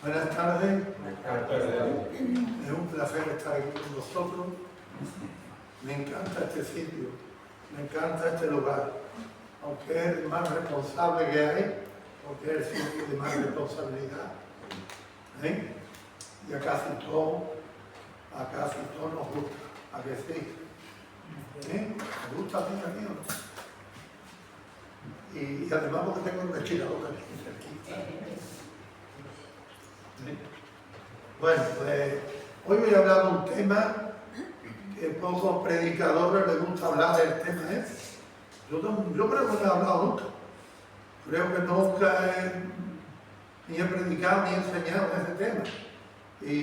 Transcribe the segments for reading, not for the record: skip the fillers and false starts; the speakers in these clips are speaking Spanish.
Buenas tardes. Buenas tardes. Es un placer estar aquí con vosotros. Me encanta este sitio, me encanta este lugar. Aunque es el más responsable que hay, porque es el sitio de más responsabilidad. Y a casi todos nos gusta. ¿A que sí? ¿Me gusta a ti aquí o no? Y además porque tengo el ventilador aquí cerquita. Bueno, pues hoy voy a hablar de un tema que pocos predicadores les gusta hablar del tema ese. Yo creo que no he hablado nunca. Creo que nunca ni he predicado ni he enseñado ese tema. Y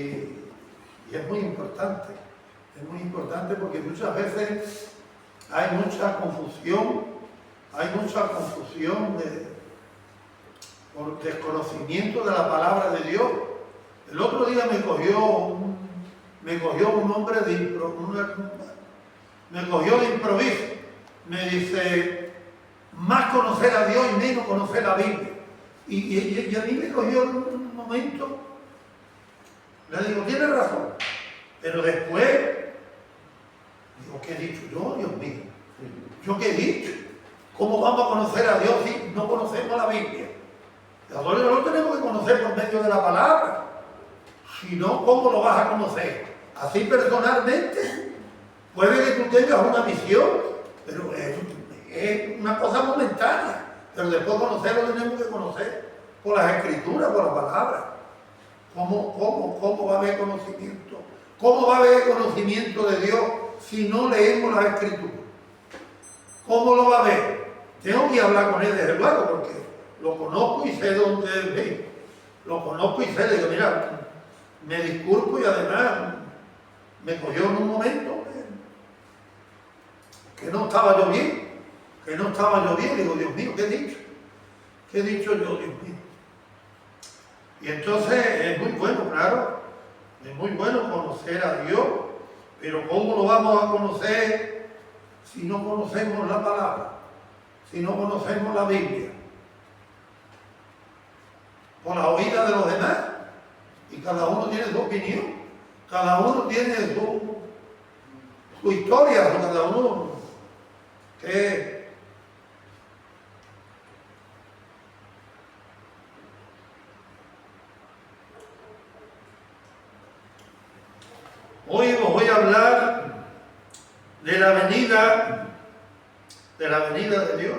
es muy importante. Es muy importante porque muchas veces hay mucha confusión por desconocimiento de la palabra de Dios. El otro día me cogió un hombre de improviso. Me dice, más conocer a Dios y menos conocer la Biblia. Y a mí me cogió en un momento, le digo, tiene razón. Pero después, digo, ¿qué he dicho yo, Dios mío? ¿Yo qué he dicho? ¿Cómo vamos a conocer a Dios si no conocemos la Biblia? Ahora lo tenemos que conocer por medio de la palabra. Si no, ¿cómo lo vas a conocer? Así personalmente. Puede que tú tengas una visión, pero es una cosa momentánea. Pero después conocerlo tenemos que conocer por las escrituras, por la palabra. ¿Cómo va a haber conocimiento? ¿Cómo va a haber conocimiento de Dios si no leemos las escrituras? ¿Cómo lo va a haber? Tengo que hablar con él desde luego porque lo conozco y sé dónde él vive. Lo conozco y sé, digo, mira, me disculpo y además me cogió en un momento que no estaba yo bien. Digo, Dios mío, ¿qué he dicho? ¿Qué he dicho yo, Dios mío? Y entonces es muy bueno, claro, es muy bueno conocer a Dios, pero ¿cómo lo vamos a conocer si no conocemos la palabra? Si no conocemos la Biblia. Por la oída de los demás. Y cada uno tiene su opinión. Cada uno tiene su historia. Cada uno que hoy os voy a hablar de la venida de Dios.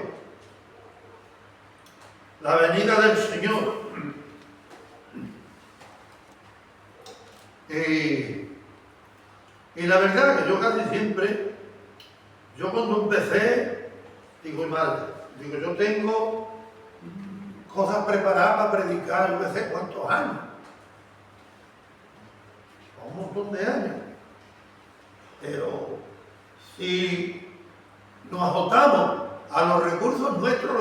La venida del Señor. Y la verdad que yo casi siempre, yo cuando empecé, digo, madre, yo tengo cosas preparadas para predicar, yo no sé cuántos años. Un montón de años. Pero si nos agotamos a los recursos nuestros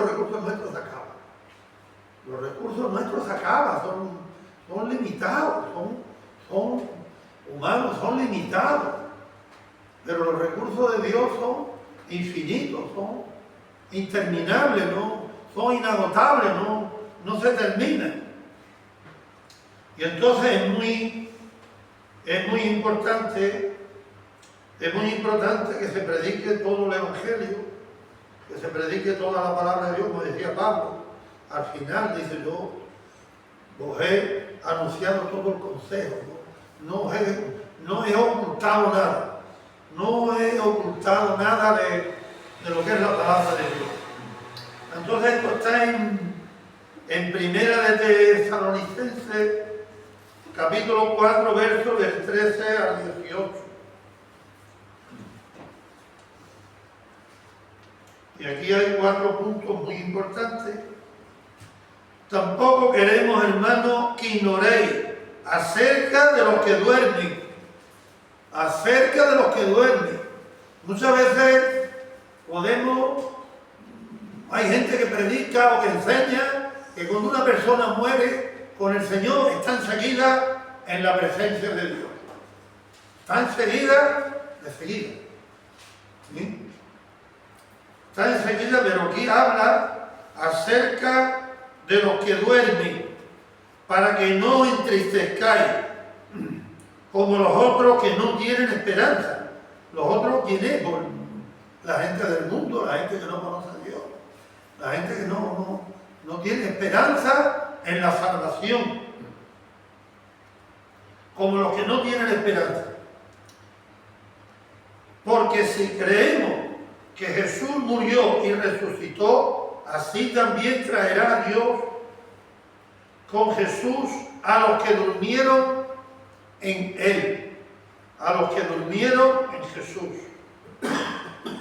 se acaban. Los recursos nuestros se acaban, son limitados, son humanos, son limitados. Pero los recursos de Dios son infinitos, son interminables, son inagotables, no se terminan. Y entonces es muy importante que se predique todo el Evangelio, que se predique toda la palabra de Dios, como decía Pablo. Al final dice, yo os he anunciado todo el consejo, no he ocultado nada. No he ocultado nada de lo que es la palabra de Dios. Entonces esto está en Primera de Tesalonicenses, capítulo 4, versos del 13 al 18. Y aquí hay 4 puntos muy importantes. Tampoco queremos, hermanos, que ignoréis acerca de los que duermen. Acerca de los que duermen. Muchas veces hay gente que predica o que enseña que cuando una persona muere con el Señor está enseguida en la presencia de Dios. Está enseguida. ¿Sí? Está enseguida, pero aquí habla acerca de los que duermen. para que no entristezcáis como los otros que no tienen esperanza. Los otros, ¿quién es? Pues la gente del mundo, la gente que no conoce a Dios, la gente que no tiene esperanza en la salvación, como los que no tienen esperanza. Porque si creemos que Jesús murió y resucitó, así también traerá a Dios con Jesús a los que durmieron en Él, a los que durmieron en Jesús.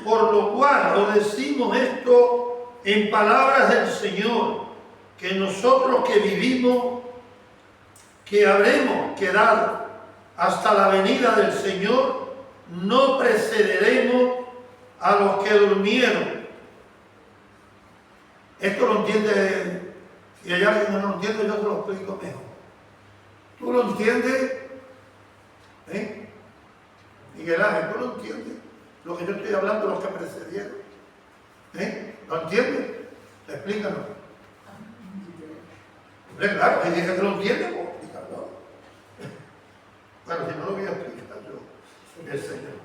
Por lo cual os decimos esto en palabras del Señor, que nosotros que vivimos, que habremos quedado hasta la venida del Señor, no precederemos a los que durmieron. Esto lo entiende, si hay alguien que no lo entiende, yo te lo explico mejor. ¿Tú lo entiendes? Miguel Ángel, ¿tú lo entiendes? Lo que yo estoy hablando, los que precedieron. ¿Lo entiendes? Explícanos. Claro, hay gente que lo entiende, pues explícalo. Bueno, si no lo voy a explicar yo, el Señor.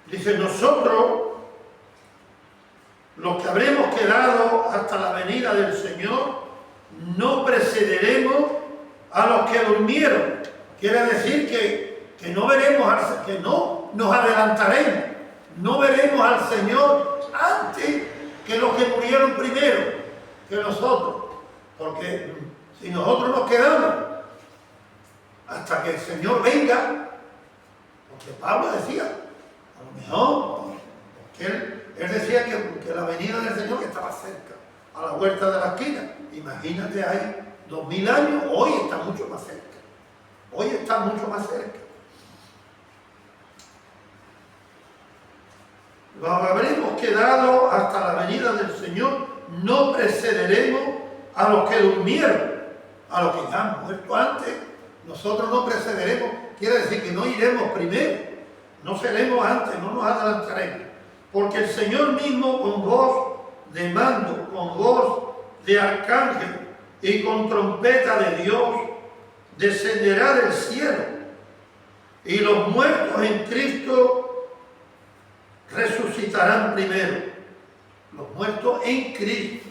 Dice, nosotros, los que habremos quedado hasta la venida del Señor, no precederemos a los que durmieron. Quiere decir que no veremos, que no nos adelantaremos, no veremos al Señor antes que los que murieron primero, que nosotros. Porque si nosotros nos quedamos hasta que el Señor venga, porque Pablo decía, a lo mejor, porque él decía que la venida del Señor estaba cerca, a la vuelta de la esquina. Imagínate ahí, 2000 años, hoy está mucho más cerca. Hoy está mucho más cerca. Nos habremos quedado hasta la venida del Señor, no precederemos a los que durmieron, a los que ya han muerto antes. Nosotros no precederemos, quiere decir que no iremos primero, no seremos antes, no nos adelantaremos. Porque el Señor mismo, con voz de mando, con voz de arcángel y con trompeta de Dios, descenderá del cielo, y los muertos en Cristo resucitarán primero. Los muertos en Cristo.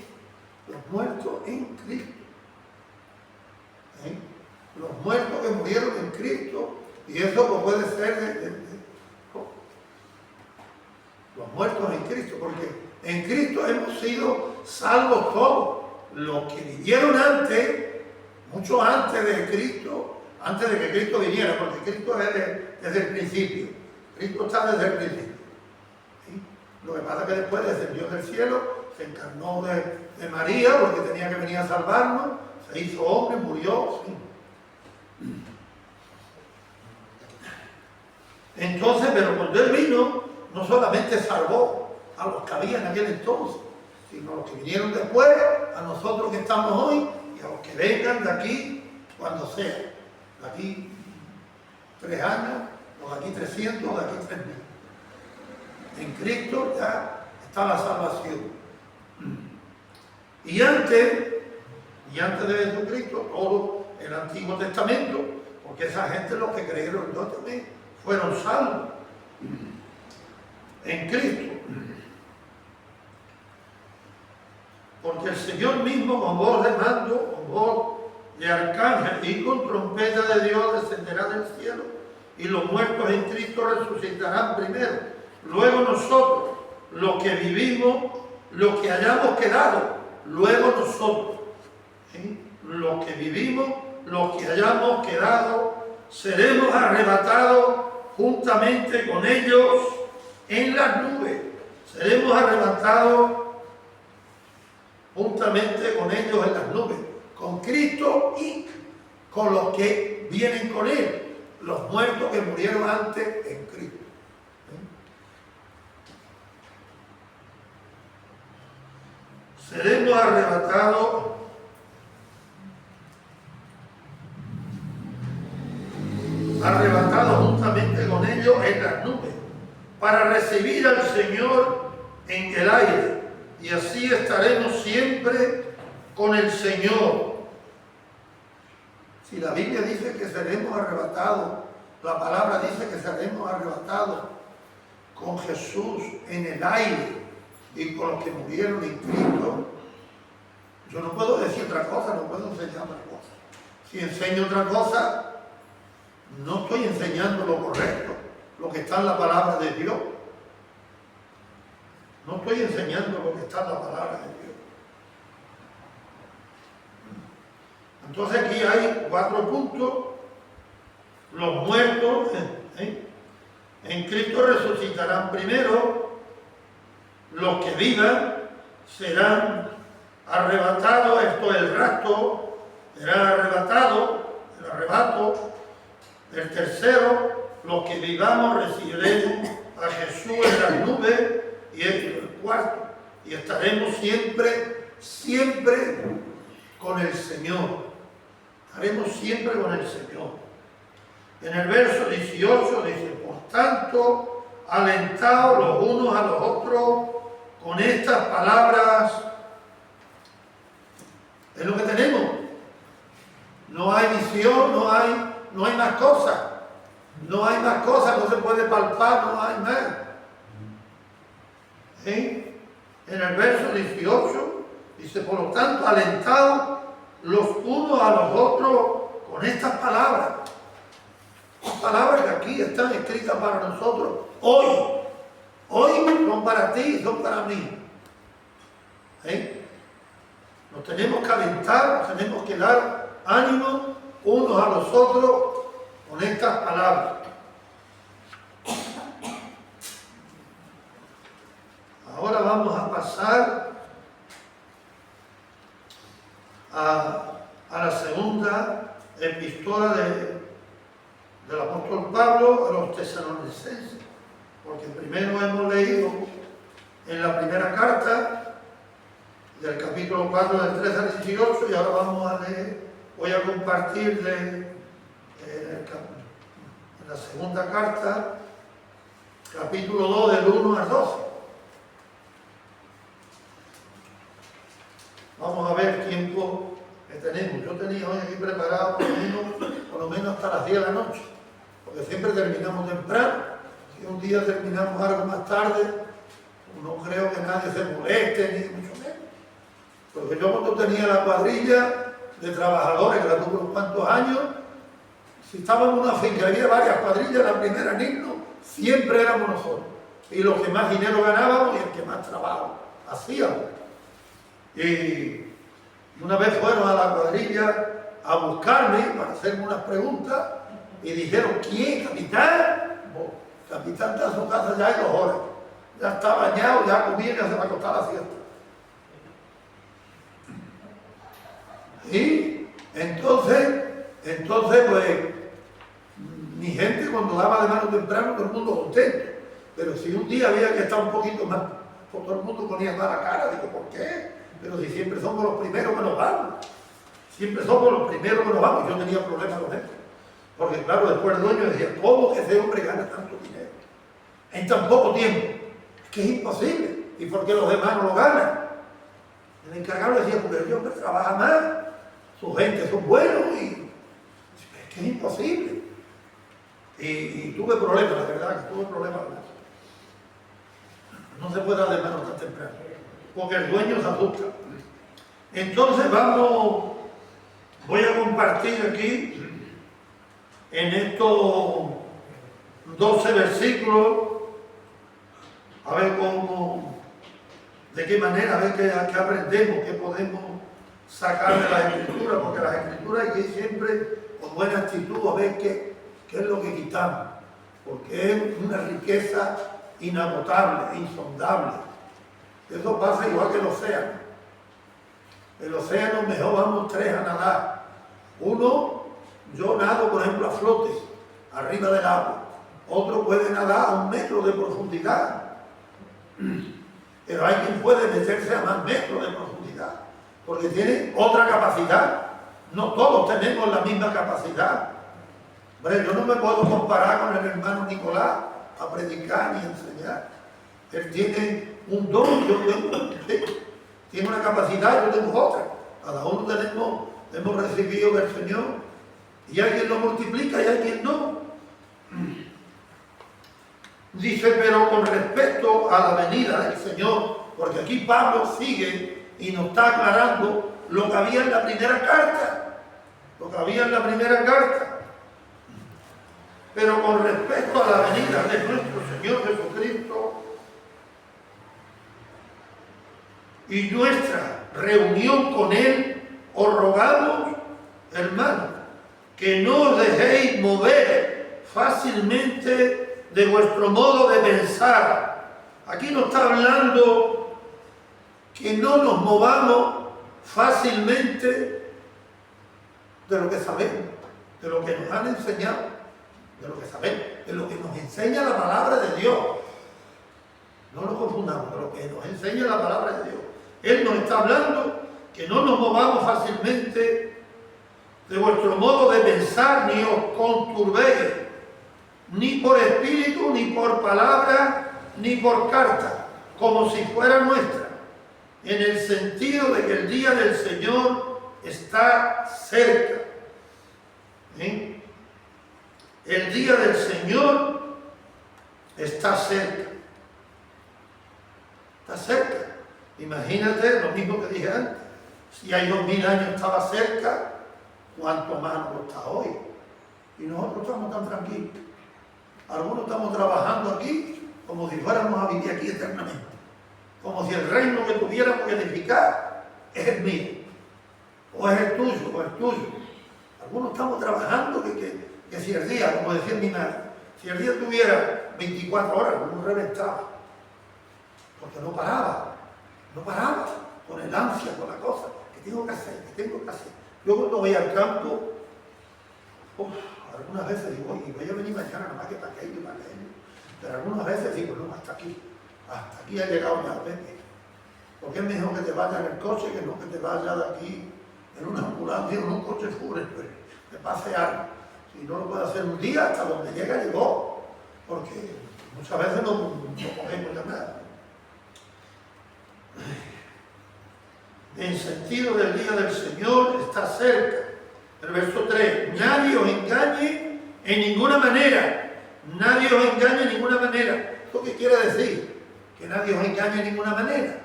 Los muertos en Cristo. Los muertos que murieron en Cristo, y eso pues puede ser los muertos en Cristo, porque en Cristo hemos sido salvos todos. Los que vivieron antes, mucho antes de Cristo, antes de que Cristo viniera, porque Cristo es desde el principio. Cristo está desde el principio. ¿Sí? Lo que pasa es que después descendió del cielo, se encarnó de María, porque tenía que venir a salvarnos, se hizo hombre, murió. ¿Sí? Entonces, pero cuando Él vino, no solamente salvó a los que había en aquel entonces, sino a los que vinieron después, a nosotros que estamos hoy, y a los que vengan de aquí cuando sea. De aquí 3 años, o de aquí 300, o de aquí 3000. En Cristo ya está la salvación. Y antes de Jesucristo, todo el Antiguo Testamento, porque esa gente, los que creyeron en Dios también, fueron salvos en Cristo. Porque el Señor mismo, con voz de mando, con voz de arcángel y con trompeta de Dios, descenderá del cielo, y los muertos en Cristo resucitarán primero. Luego nosotros, los que vivimos, los que hayamos quedado, luego nosotros, ¿sí? Los que vivimos, los que hayamos quedado, seremos arrebatados juntamente con ellos en las nubes. Seremos arrebatados juntamente con ellos en las nubes, con Cristo y con los que vienen con Él, los muertos que murieron antes en Cristo. Seremos arrebatados juntamente con ellos en las nubes, para recibir al Señor en el aire, y así estaremos siempre con el Señor. Si la Biblia dice que seremos arrebatados, la palabra dice que seremos arrebatados con Jesús en el aire y con los que murieron en Cristo, yo no puedo decir otra cosa, no puedo enseñar otra cosa. Si enseño otra cosa, no estoy enseñando lo correcto, lo que está en la palabra de Dios. No estoy enseñando lo que está en la palabra de Dios. Entonces aquí hay 4 puntos. Los muertos en Cristo resucitarán primero. Los que vivan serán arrebatados, esto es el rapto, serán arrebatados, el arrebato. El tercero, los que vivamos recibiremos a Jesús en las nubes, y el cuarto, y estaremos siempre, siempre con el Señor. Estaremos siempre con el Señor. En el verso 18 dice, por tanto, alentaos los unos a los otros con estas palabras. Es lo que tenemos. No hay visión, no hay más cosas. No hay más cosas, no se puede palpar, no hay más. En el verso 18 dice, por lo tanto, alentaos los unos a los otros con estas palabras. Palabras que aquí están escritas para nosotros hoy. Hoy son para ti y son para mí. Nos tenemos que alentar, nos tenemos que dar ánimo unos a los otros con estas palabras. Ahora vamos a pasar a la segunda epístola del apóstol Pablo a los tesalonicenses, porque primero hemos leído en la primera carta del capítulo 4 del 13 al 18 y ahora vamos a leer, voy a compartir en la segunda carta, capítulo 2 del 1 al 12. Vamos a ver el tiempo que tenemos. Yo tenía hoy aquí preparado por lo menos hasta las 10 de la noche, porque siempre terminamos temprano. Si un día terminamos algo más tarde, no creo que nadie se moleste, ni mucho menos. Porque yo cuando tenía la cuadrilla de trabajadores, que la tuve unos cuantos años, si estábamos en una finca, había varias cuadrillas, la primera en irnos, siempre éramos nosotros. Y los que más dinero ganábamos y el que más trabajo hacíamos. Y una vez fueron a la cuadrilla a buscarme para hacerme unas preguntas y dijeron, ¿quién, capitán? Oh, capitán está en su casa ya hay 2 horas. Ya está bañado, ya comía, ya se va a acostar a la siesta. Y entonces pues mi gente cuando daba de mano temprano todo el mundo contento. Pero si un día había que estar un poquito más, pues todo el mundo ponía mala cara. Digo, ¿por qué? Pero si siempre somos los primeros que nos vamos. Siempre somos los primeros que nos vamos. Yo tenía problemas con eso. Porque claro, después el dueño decía, ¿cómo que ese hombre gana tanto dinero en tan poco tiempo? Es que es imposible. ¿Y por qué los demás no lo ganan? El encargado decía, porque el hombre trabaja más, su gente son buenos y es que es imposible. Y tuve problemas, la verdad, que tuve problemas con eso. No se puede dar de mano tan temprano, porque el dueño se asusta. Entonces voy a compartir aquí en estos 12 versículos, a ver de qué manera, a ver qué aprendemos, qué podemos sacar de las Escrituras, porque las Escrituras hay que ir siempre con buena actitud a ver qué es lo que quitamos, porque es una riqueza inagotable, insondable. Eso pasa igual que el océano. El océano mejor vamos 3 a nadar. Uno, yo nado por ejemplo a flote, arriba del agua. Otro puede nadar a 1 metro de profundidad. Pero hay quien puede meterse a más metros de profundidad, porque tiene otra capacidad. No todos tenemos la misma capacidad. Hombre, yo no me puedo comparar con el hermano Nicolás a predicar ni a enseñar. Él tiene un don, yo tengo, tiene una capacidad, yo tengo otra. Cada uno hemos recibido del Señor Y hay quien lo multiplica y hay quien no. Dice, pero con respecto a la venida del Señor, porque aquí Pablo sigue y nos está aclarando lo que había en la primera carta. Lo que había en la primera carta. Pero con respecto a la venida de nuestro Señor Jesucristo y nuestra reunión con Él, os rogamos, hermanos, que no os dejéis mover fácilmente de vuestro modo de pensar. Aquí nos está hablando que no nos movamos fácilmente de lo que sabemos, de lo que nos han enseñado, de lo que sabemos, de lo que nos enseña la palabra de Dios. No lo confundamos, de lo que nos enseña la palabra de Dios. Él nos está hablando que no nos movamos fácilmente de vuestro modo de pensar, ni os conturbéis, ni por espíritu, ni por palabra, ni por carta, como si fuera nuestra, en el sentido de que el día del Señor está cerca. ¿Eh? El día del Señor está cerca. Está cerca. Imagínate lo mismo que dije antes. Si hay 2000 años estaba cerca, ¿cuánto más no está hoy? Y nosotros estamos tan tranquilos. Algunos estamos trabajando aquí como si fuéramos a vivir aquí eternamente. Como si el reino que tuviéramos que edificar es el mío. O es el tuyo, o el tuyo. Algunos estamos trabajando que si el día, como decía mi madre, si el día tuviera 24 horas, uno reventaba. Porque no paraba con el ansia, con la cosa, que tengo que hacer, que tengo que hacer. Yo cuando voy al campo, algunas veces digo, oye, voy a venir mañana nada más que para aquello, para aquello. Pero algunas veces digo, no, hasta aquí ha llegado ya, vete. Porque es mejor que te vayas en el coche que no que te vayas de aquí en una ambulancia o en un coche fúnebre, pues, te pase algo. Si no lo puede hacer un día, hasta donde llega, llegó. Porque muchas veces no podemos llamar. En sentido del día del Señor está cerca. El verso 3, nadie os engañe en ninguna manera. Nadie os engañe en ninguna manera. ¿Esto qué quiere decir? Que nadie os engañe en ninguna manera.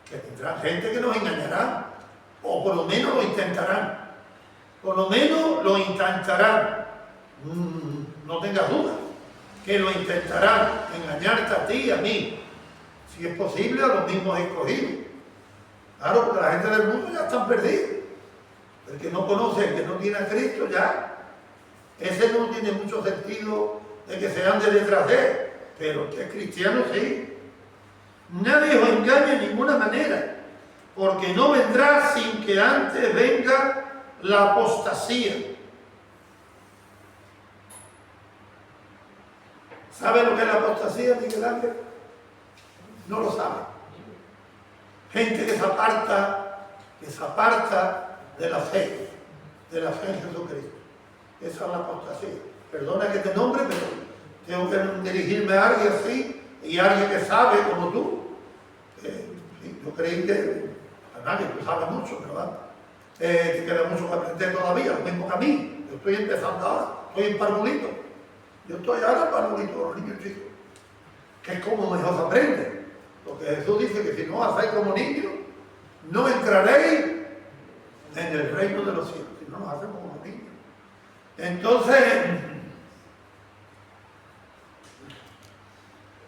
Que tendrá gente que nos engañará. O por lo menos lo intentarán. Por lo menos lo intentarán. No tengas duda. Que lo intentarán engañarte a ti y a mí. Si es posible, a los mismos escogidos. Claro, porque la gente del mundo ya están perdidos. El que no conoce, el que no tiene a Cristo, ya. Ese no tiene mucho sentido de que se ande detrás de él. Pero el que es cristiano, sí. Nadie os engañe de ninguna manera, porque no vendrá sin que antes venga la apostasía. ¿Sabe lo que es la apostasía, Miguel Ángel? No lo sabe. Gente que se aparta de la fe en Jesucristo. Esa es la apostasía. Perdona que te nombre, pero tengo que dirigirme a alguien así y a alguien que sabe como tú. Yo creí que, nadie, tú sabes mucho, ¿verdad? Te queda mucho que aprender todavía, lo mismo que a mí. Yo estoy empezando ahora, estoy en parvulito. Yo estoy ahora en parvulito, los niños chicos. Que es como mejor se aprende. Porque Jesús dice que si no hacéis como niños, no entraréis en el reino de los cielos. Si no nos hacemos como niños. Entonces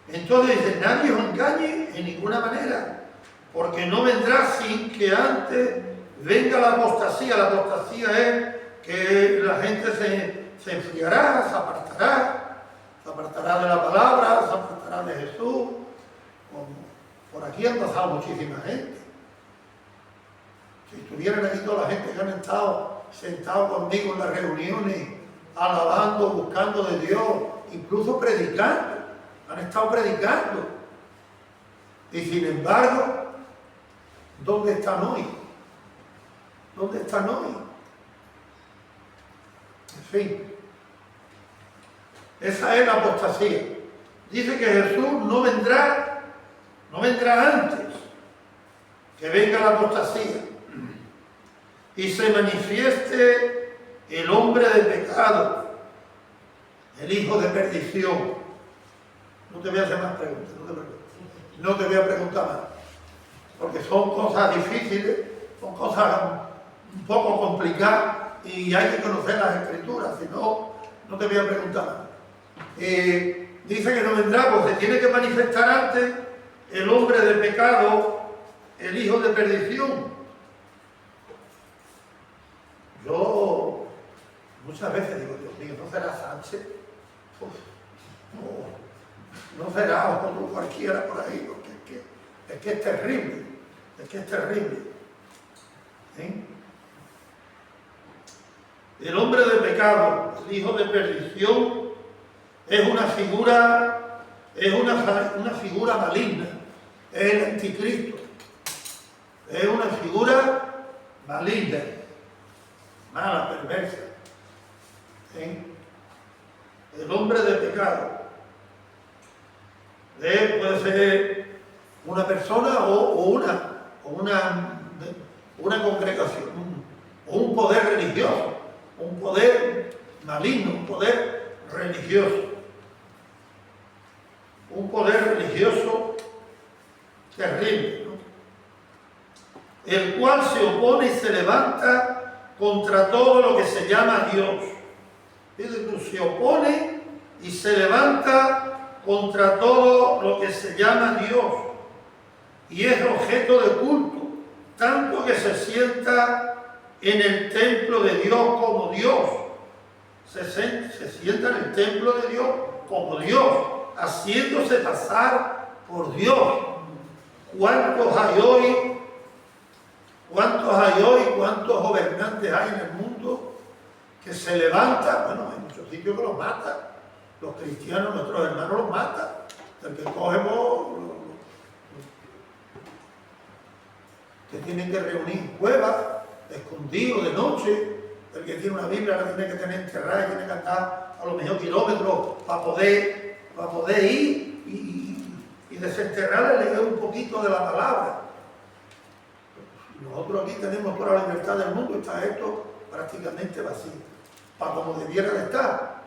dice, nadie os engañe en ninguna manera, porque no vendrá sin que antes venga la apostasía. La apostasía es que la gente se enfriará, se apartará de la palabra, se apartará de Jesús. Por aquí han pasado muchísima gente. Si estuvieran aquí toda la gente que han estado sentados conmigo en las reuniones, alabando, buscando de Dios, incluso predicando, han estado predicando. Y sin embargo, ¿dónde están hoy? ¿Dónde están hoy? En fin, esa es la apostasía. Dice que Jesús no vendrá antes que venga la apostasía y se manifieste el hombre de pecado, el hijo de perdición. No te voy a hacer más preguntas, no te preocupes. No te voy a preguntar más, porque son cosas difíciles, son cosas un poco complicadas y hay que conocer las escrituras, si no, no te voy a preguntar más. Dice que no vendrá, porque se tiene que manifestar antes el hombre de pecado, el hijo de perdición. Yo muchas veces digo, Dios mío, ¿no será Sánchez? Uf, no será otro cualquiera por ahí, porque es que es terrible, es que es terrible. ¿Sí? El hombre de pecado, el hijo de perdición, es una figura maligna, es el anticristo, es una figura maligna, mala, perversa. ¿Sí? El hombre de pecado puede ser una persona o una congregación, o un poder religioso, un poder maligno, un poder religioso. Un poder religioso terrible, ¿no? El cual se opone y se levanta contra todo lo que se llama Dios. Se opone y se levanta contra todo lo que se llama Dios y es objeto de culto, tanto que se sienta en el templo de Dios como Dios. Se sienta en el templo de Dios como Dios, haciéndose pasar por Dios. ¿Cuántos hay hoy? ¿Cuántos gobernantes hay en el mundo que se levantan? Bueno, hay muchos sitios que los matan. Los cristianos, nuestros hermanos, los matan. El que cogemos, que tienen que reunir en cuevas, escondidos de noche. El que tiene una Biblia la tiene que tener enterrada y tiene que andar a lo mejor kilómetros para poder ir y desenterrarle, leer un poquito de la palabra. Nosotros aquí tenemos toda la libertad del mundo y está esto prácticamente vacío, para como debiera de estar.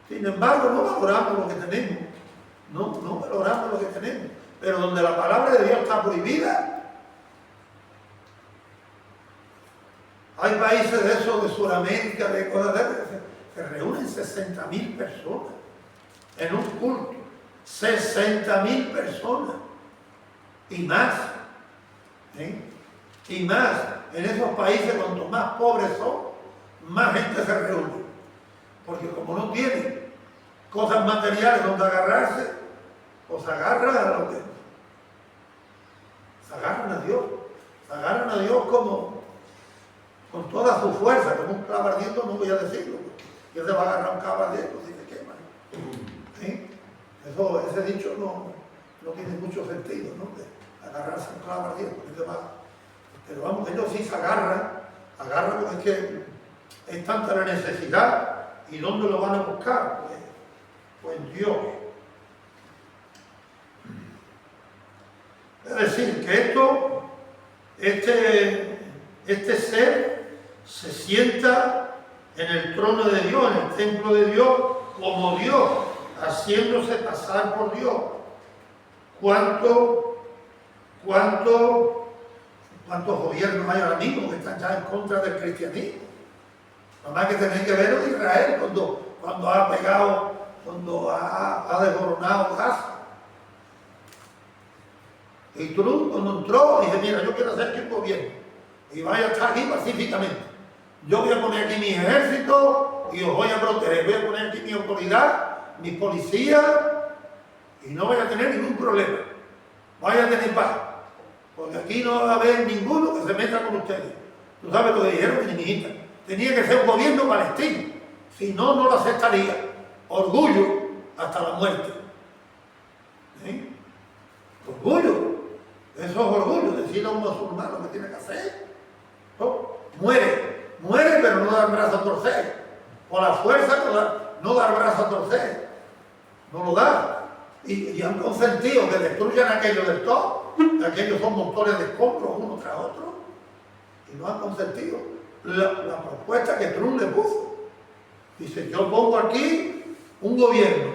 Sin embargo, no valoramos lo que tenemos, no valoramos lo que tenemos, pero donde la palabra de Dios está prohibida. Hay países de esos, de Sudamérica, de cosas de esas, que se reúnen 60.000 personas en un culto. 60.000 personas y más. ¿Sí? Y más. En esos países, cuanto más pobres son, más gente se reúne. Porque como no tienen cosas materiales donde agarrarse, pues se agarran a lo que... Se agarran a Dios. Se agarran a Dios como... con toda su fuerza, como un clavo ardiendo, no voy a decirlo, porque se va a agarrar un clavo ardiendo y se quema. ¿Sí? Ese dicho no tiene mucho sentido, ¿no? De agarrarse un clavo ardiendo, pero vamos, ellos sí se agarran porque es que es tanta la necesidad, ¿y dónde lo van a buscar? Pues en Dios. Es decir, que este ser se sienta en el trono de Dios, en el templo de Dios, como Dios, haciéndose pasar por Dios. ¿Cuántos gobiernos hay ahora mismo que están ya en contra del cristianismo? Nada más que tenéis que ver en Israel cuando ha pegado, cuando ha desmoronado Gaza. Y Trump, cuando entró, dice, mira, yo quiero hacer aquí un gobierno y vaya a estar aquí pacíficamente. Yo voy a poner aquí mi ejército y os voy a proteger. Voy a poner aquí mi autoridad, mi policía y no voy a tener ningún problema. Vaya a tener paz. Porque aquí no va a haber ninguno que se meta con ustedes. Tú sabes lo que dijeron, mi hijita. Tenía que ser un gobierno palestino. Si no, no lo aceptaría. Orgullo hasta la muerte. ¿Sí? Orgullo. Eso es orgullo. Decirle a un musulmán lo que tiene que hacer. ¿No? Muere, pero no da el brazo a torcer. Con la fuerza no da el brazo a torcer. No lo da. Y han consentido que destruyan aquello del todo. Aquellos son montones de escombros uno tras otro. Y no han consentido. la propuesta que Trump le puso. Dice, yo pongo aquí un gobierno,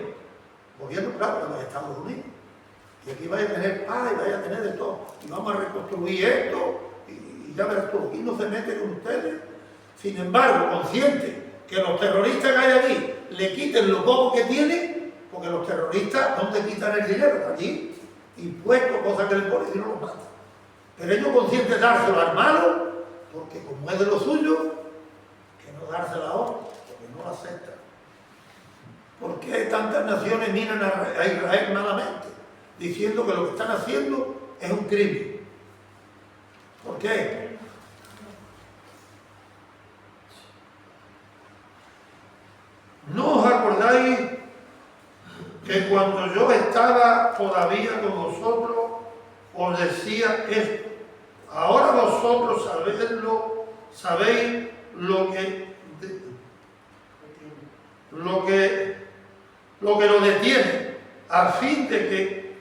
claro, de los Estados Unidos, y aquí vaya a tener paz y vaya a tener de todo, y vamos a reconstruir esto, y ya verás tú, aquí no se mete con ustedes. Sin embargo, consciente que los terroristas que hay aquí le quiten lo poco que tienen, porque los terroristas no te quitan el dinero, allí impuestos, cosas que le ponen y no los matan. Pero ellos conscientes de dárselo al malo, porque como es de lo suyo, que no dárselo a otro, porque no lo aceptan. ¿Por qué tantas naciones miran a Israel malamente? Diciendo que lo que están haciendo es un crimen. ¿Por qué? ¿No os acordáis que cuando yo estaba todavía con vosotros os decía esto? Ahora vosotros sabéis lo que lo detiene, a fin de que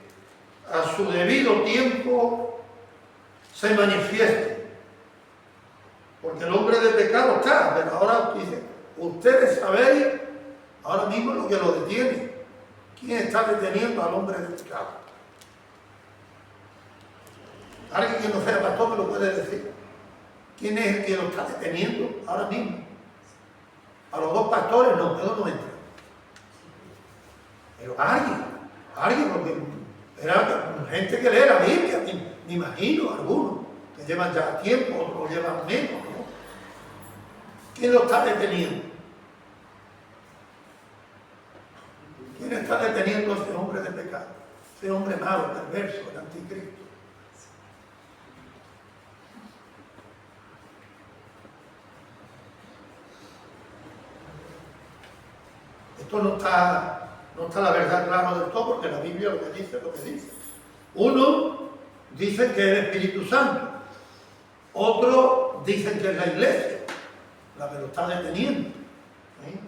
a su debido tiempo se manifieste. Porque el hombre de pecado está, pero ahora dice, ustedes sabéis ahora mismo lo que lo detiene. ¿Quién está deteniendo al hombre de pecado? Alguien que no sea pastor me lo puede decir. ¿Quién es el que lo está deteniendo ahora mismo? A los dos pastores no, eso no entra. Pero alguien, porque era gente que lee la Biblia, me imagino, algunos, que llevan ya tiempo, otros llevan menos, ¿no? ¿Quién lo está deteniendo? ¿Quién está deteniendo a ese hombre de pecado? Ese hombre malo, perverso, el anticristo. Esto no está la verdad clara del todo, porque la Biblia lo que dice es lo que dice. Uno dice que es el Espíritu Santo, otro dicen que es la Iglesia la que lo está deteniendo. ¿Sí?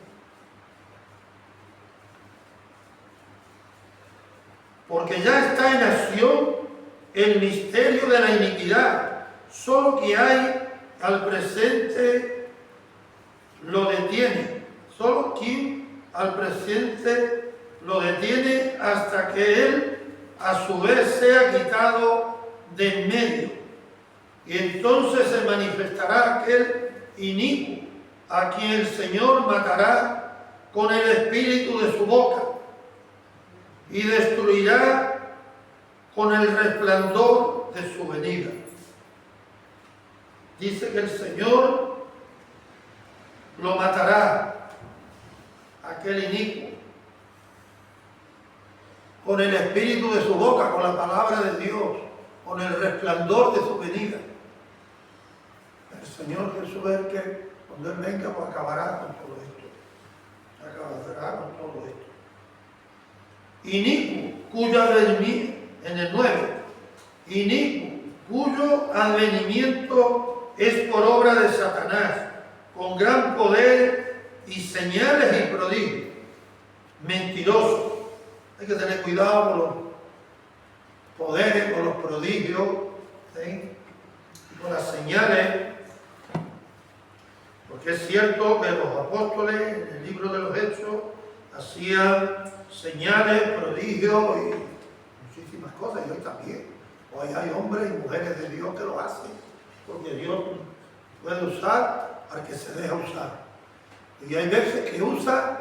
Porque ya está en acción el misterio de la iniquidad, solo que hay al presente lo detiene, solo quien al presente lo detiene hasta que él a su vez sea quitado de en medio. Y entonces se manifestará aquel inicuo a quien el Señor matará con el espíritu de su boca y destruirá con el resplandor de su venida. Dice que el Señor lo matará, aquel inicuo, con el espíritu de su boca, con la palabra de Dios, con el resplandor de su venida. El Señor Jesús es el que, cuando Él venga, pues acabará con todo esto. Acabará con todo esto. Inicuo, cuyo advenimiento, en el 9, inicuo, cuyo advenimiento es por obra de Satanás, con gran poder y señales y prodigios. Mentiroso. Hay que tener cuidado con los poderes, con los prodigios, ¿sí? Y con las señales. Porque es cierto que los apóstoles en el libro de los Hechos hacían señales, prodigios y muchísimas cosas, y hoy también. Hoy hay hombres y mujeres de Dios que lo hacen, porque Dios puede usar al que se deja usar. Y hay veces que usa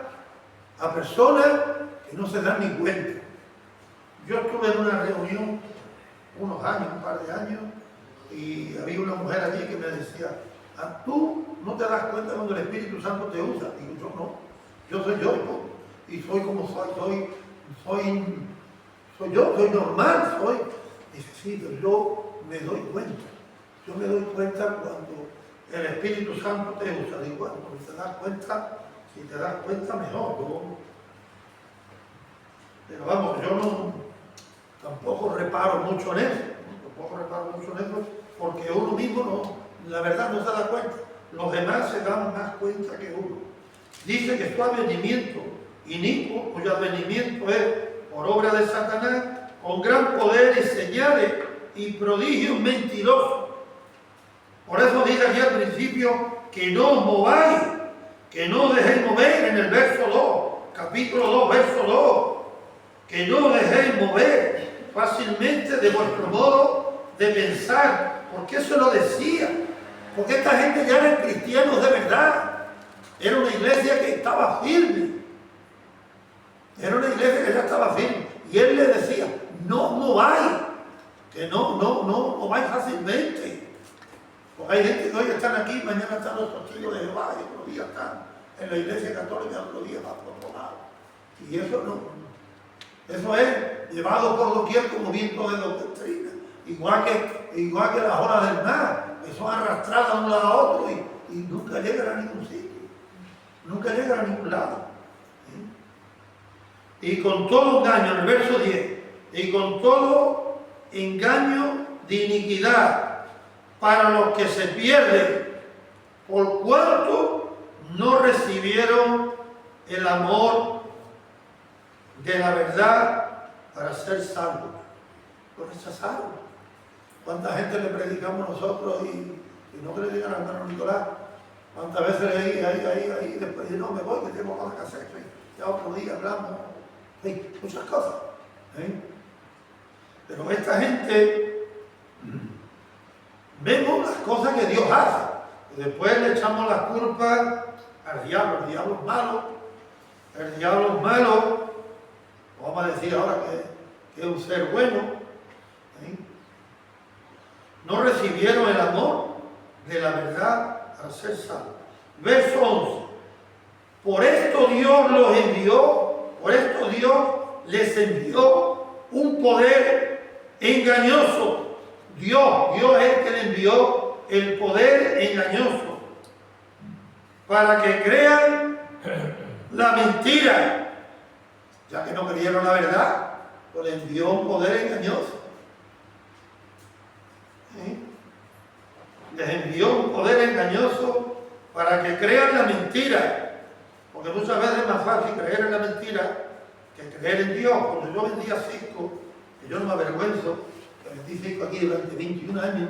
a personas que no se dan ni cuenta. Yo estuve en una reunión unos años, un par de años, y había una mujer allí que me decía, tú no te das cuenta cuando el Espíritu Santo te usa. Digo, yo no, yo soy yo, ¿no? Y soy como soy yo, soy normal, soy. Dice, sí, pero yo me doy cuenta. Yo me doy cuenta cuando el Espíritu Santo te usa. Digo, bueno, pues si te das cuenta mejor. Pero vamos, yo tampoco reparo mucho en eso. Porque uno mismo no, la verdad no se da cuenta. Los demás se dan más cuenta que uno. Dice que su advenimiento inicuo, cuyo advenimiento es por obra de Satanás, con gran poder y señales y prodigios mentirosos. Por eso dije aquí al principio que no os mováis, que no os dejéis mover en el verso 2, capítulo 2, verso 2, que no os dejéis mover fácilmente de vuestro modo de pensar. ¿Por qué se lo decía? Porque esta gente ya eran cristianos de verdad. Era una iglesia que estaba firme. Era una iglesia que ya estaba firme. Y él le decía, no os mováis, que no mováis fácilmente. Porque hay gente que hoy están aquí, mañana están los testigos de Jehová, y otro día están en la iglesia católica, otro día van por otro lado. Y eso no. Eso es llevado por doquier como viento de doctrina. Igual que las olas del mar, que son arrastradas de un lado a otro y nunca llegan a ningún sitio. Nunca llegan a ningún lado. Y con todo engaño, en el verso 10, y con todo engaño de iniquidad para los que se pierden, por cuanto no recibieron el amor de la verdad para ser salvos. Lo rechazaron. ¿Cuánta gente le predicamos nosotros y no que le digan al hermano Nicolás? ¿Cuántas veces ahí después de no me voy, que tengo cosas que hacer? Ya otro día hablamos, muchas cosas. Pero esta gente, vemos las cosas que Dios hace. Y después le echamos la culpa al diablo. El diablo es malo. El diablo es malo. Vamos a decir ahora que es un ser bueno. No recibieron el amor de la verdad al ser salvos. Verso 11. Por esto Dios los envió, por esto Dios les envió un poder engañoso. Dios es el que le envió el poder engañoso para que crean la mentira. Ya que no creyeron la verdad, pues le envió un poder engañoso. Les envió un poder engañoso para que crean la mentira, porque muchas veces es más fácil creer en la mentira que creer en Dios. Cuando yo vendía Cisco, que yo no me avergüenzo, que vendí Cisco aquí durante 21 años,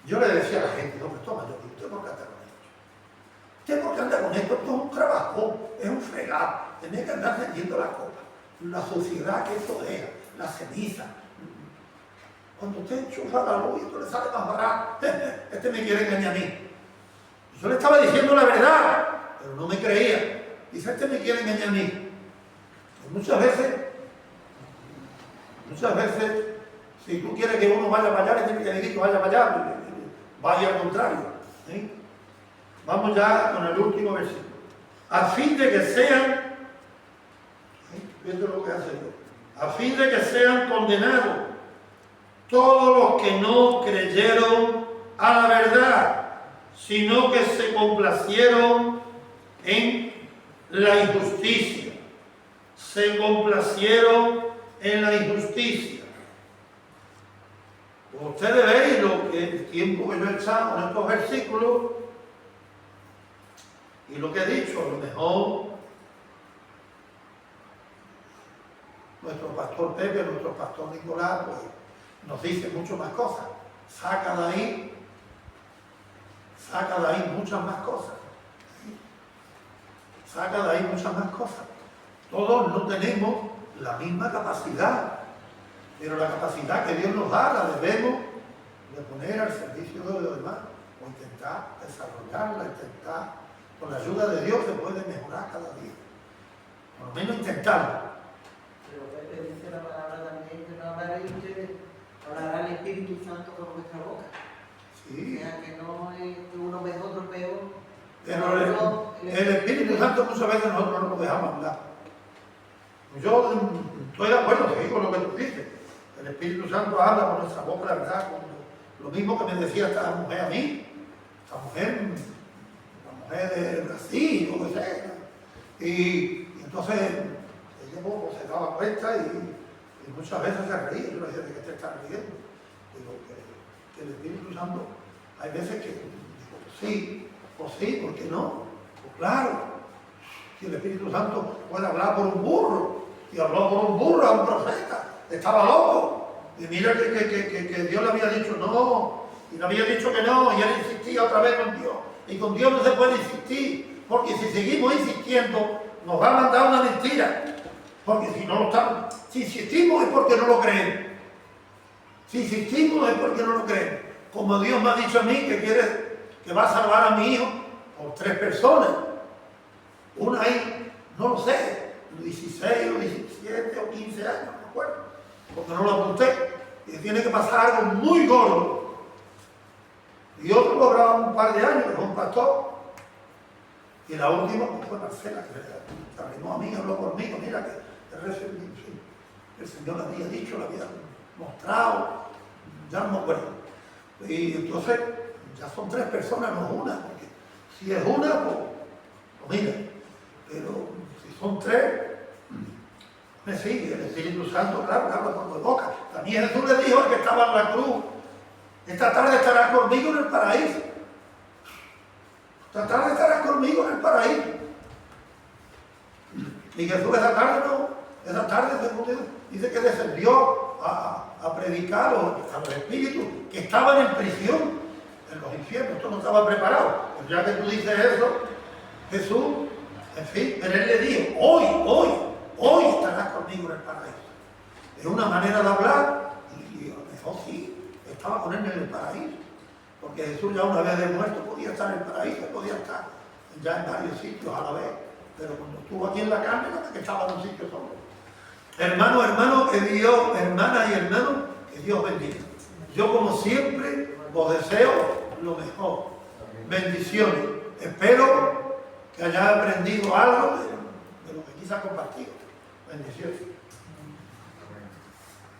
yo le decía a la gente, no, pero toma, ¿usted por qué anda con esto? ¿Usted por qué anda con esto? Esto es un trabajo, es un fregado, tenés que andar vendiendo la copa, la suciedad que esto deja, la ceniza. Cuando usted enchufa la luz y esto le sale más barato, este me quiere engañar a mí. Yo le estaba diciendo la verdad, pero no me creía. Dice, este me quiere engañar a mí. Y muchas veces, si tú quieres que uno vaya para allá, le tienes que decir que vaya para allá, vaya al contrario. ¿Sí? Vamos ya con el último versículo. A fin de que sean, esto es lo que hace Dios, a fin de que sean condenados todos los que no creyeron a la verdad, sino que se complacieron en la injusticia. Se complacieron en la injusticia. Como ustedes veis el tiempo que yo he echado en estos versículos y lo que he dicho, a lo mejor nuestro pastor Pepe, nuestro pastor Nicolás, pues nos dice mucho más cosas. Saca de ahí muchas más cosas. Saca de ahí muchas más cosas. Todos no tenemos la misma capacidad, pero la capacidad que Dios nos da la debemos de poner al servicio de los demás, o intentar desarrollarla, con la ayuda de Dios se puede mejorar cada día. Por lo menos intentarlo. Pero Pepe dice la palabra también que no hablaréis ustedes, hablará el Espíritu Santo por vuestra boca. Sí. O sea que no es que uno mejor, otro peor. Pero el Espíritu Santo muchas veces nosotros no nos dejamos hablar. Yo estoy de acuerdo, sí, con lo que tú dices. El Espíritu Santo habla por nuestra boca, la verdad. Lo mismo que me decía esta mujer a mí, esta mujer de Brasil, o que sea. Y entonces ella se daba cuenta y muchas veces se reía. Yo le decía, ¿de qué te estás riendo? Digo, que el Espíritu Santo, hay veces que digo, pues sí, ¿por qué no? Pues claro, si el Espíritu Santo puede hablar por un burro, y habló por un burro a un profeta, estaba loco. Y mira que Dios le había dicho no, y le había dicho que no, y él insistía otra vez con Dios. Y con Dios no se puede insistir, porque si seguimos insistiendo, nos va a mandar una mentira. Porque si no lo estamos, si insistimos es porque no lo creemos. Si insistimos es porque no lo creemos. Como Dios me ha dicho a mí que va a salvar a mi hijo por 3 personas. Una ahí, no lo sé, 16 o 17 o 15 años, no me acuerdo, porque no lo apunté. Y tiene que pasar algo muy gordo. Y otro lograba un par de años, que es un pastor. Y la última pues, fue Marcela, que se arrimó a mí, habló conmigo, mira que el Señor le había dicho, le había mostrado, ya no me acuerdo. Y entonces ya son 3 personas, no una, porque si es una, pues mira, pero si son 3, me sigue, el Espíritu Santo, claro, habla por mi boca. También Jesús le dijo al que estaba en la cruz, esta tarde estarás conmigo en el paraíso. Esta tarde estarás conmigo en el paraíso. Y Jesús esa tarde dice que descendió a predicar a los espíritus que estaban en prisión en los infiernos. Esto no estaba preparado. Pues ya que tú dices eso, Jesús, en fin, pero él le dijo, hoy estarás conmigo en el paraíso. Es una manera de hablar, y a lo mejor sí, estaba con él en el paraíso. Porque Jesús ya una vez de muerto podía estar en el paraíso, podía estar ya en varios sitios a la vez. Pero cuando estuvo aquí en la carne, no es que estaba en un sitio solo. Hermano, que Dios, hermana y hermano, que Dios bendiga. Yo como siempre os deseo lo mejor. Bendiciones. Espero que hayáis aprendido algo de lo que quise compartir. Bendiciones.